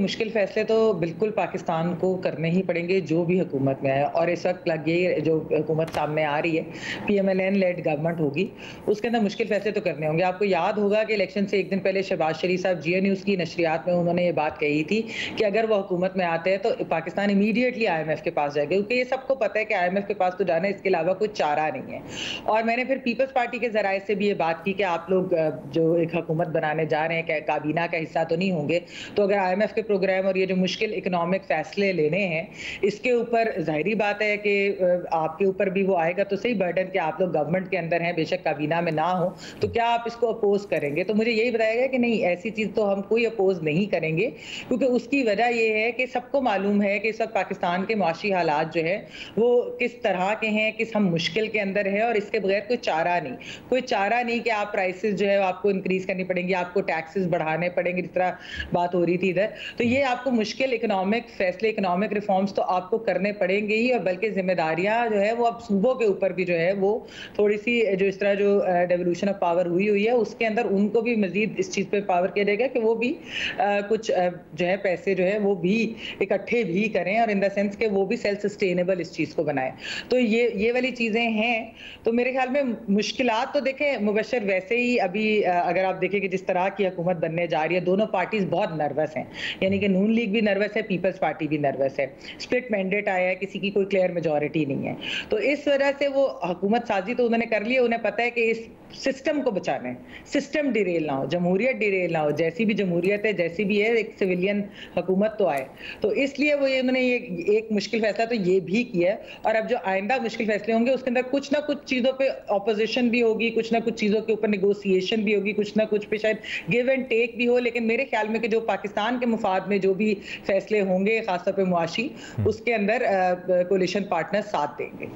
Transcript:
मुश्किल फैसले तो बिल्कुल पाकिस्तान को करने ही पड़ेंगे जो भी हुकूमत में आए, और इस वक्त ये जो हुकूमत सामने आ रही है, पीएमएलएन लेड गवर्नमेंट होगी, उसके अंदर मुश्किल फैसले तो करने होंगे। आपको याद होगा कि इलेक्शन से एक दिन पहले शहबाज शरीफ साहब जियो न्यूज़ की नशरियात में उन्होंने ये बात कही थी कि अगर वो हुकूमत में आते हैं तो पाकिस्तान इमीडिएटली आईएमएफ के पास जाएगा, क्योंकि ये सबको पता है कि आईएमएफ के पास तो जाना है, इसके अलावा कोई चारा नहीं है। और मैंने फिर पीपल्स पार्टी के जराए से भी ये बात की कि आप लोग जो एक हुकूमत बनाने जा रहे हैं, काबीना का हिस्सा तो नहीं होंगे, तो अगर आईएमएफ के प्रोग्राम और ये जो मुश्किल इकोनॉमिक फैसले लेने हैं, इसके ऊपर जाहिर बात है कि आपके ऊपर भी वो आएगा तो सही बर्डन कि आप लोग गवर्नमेंट के अंदर हैं, बेशक काबीना में ना हो, तो क्या आप इसको अपोज करेंगे? तो मुझे यही बताया गया कि नहीं, ऐसी चीज़ तो हम कोई अपोज नहीं करेंगे, क्योंकि उसकी वजह ये है कि सबको मालूम है कि इस वक्त पाकिस्तान के मुआशी हालात जो है वो किस तरह के हैं, किस हम मुश्किल के अंदर है, और इसके बगैर कोई चारा नहीं कि आप प्राइसेस जो है आपको इंक्रीज करनी पड़ेंगी, आपको टैक्सेस बढ़ाने पड़ेंगे, जिस तरह बात हो रही थी इधर। तो ये आपको मुश्किल इकोनॉमिक फैसले, इकोनॉमिक रिफॉर्म्स तो आपको करने पड़ेंगे ही, और बल्कि जिम्मेदारियां जो है वो अब सूबों के ऊपर भी जो है वो थोड़ी सी जो इस तरह जो डेवोल्यूशन ऑफ पावर हुई है, उसके अंदर उनको भी मजीद इस चीज़ पे पावर किया जाएगा कि वो भी कुछ जो है पैसे जो है वो भी इकट्ठे भी करें, और इन द सेंस कि वो भी सेल्फ सस्टेनेबल इस चीज़ को बनाएं। तो ये वाली चीज़ें हैं। तो मेरे ख्याल में मुश्किलात तो देखें मुबशर, वैसे ही अभी अगर आप देखें कि जिस तरह की हुकूमत बनने जा रही है, दोनों पार्टीज बहुत नर्वस हैं, यानी कि नून लीग भी नर्वस है, पीपल्स पार्टी भी नर्वस है। स्प्लिट मैंडेट आया है, किसी की कोई क्लियर मेजॉरिटी नहीं है, तो इस वजह से वो हुकूमत साजी तो उन्होंने कर ली है। उन्हें पता है कि इस सिस्टम को बचाना है, सिस्टम डिरेल ना हो, जमहूरियत डिरेल ना हो, जैसी भी जमहूरियत है, जैसी भी है, एक सिविलियन हुकूमत तो आए, तो इसलिए वो उन्होंने ये एक मुश्किल फैसला तो ये भी किया है। और अब जो आइंदा मुश्किल फैसले होंगे उसके अंदर कुछ ना कुछ चीज़ों पे ऑपोजिशन भी होगी, कुछ ना कुछ चीज़ों के ऊपर नेगोशिएशन भी होगी, कुछ ना कुछ पे शायद गिव एंड टेक भी हो, लेकिन मेरे ख्याल में कि जो पाकिस्तान के मुफाद में जो भी फैसले होंगे, खासतौर पे मुआशी, उसके अंदर कोलिशन पार्टनर साथ देंगे।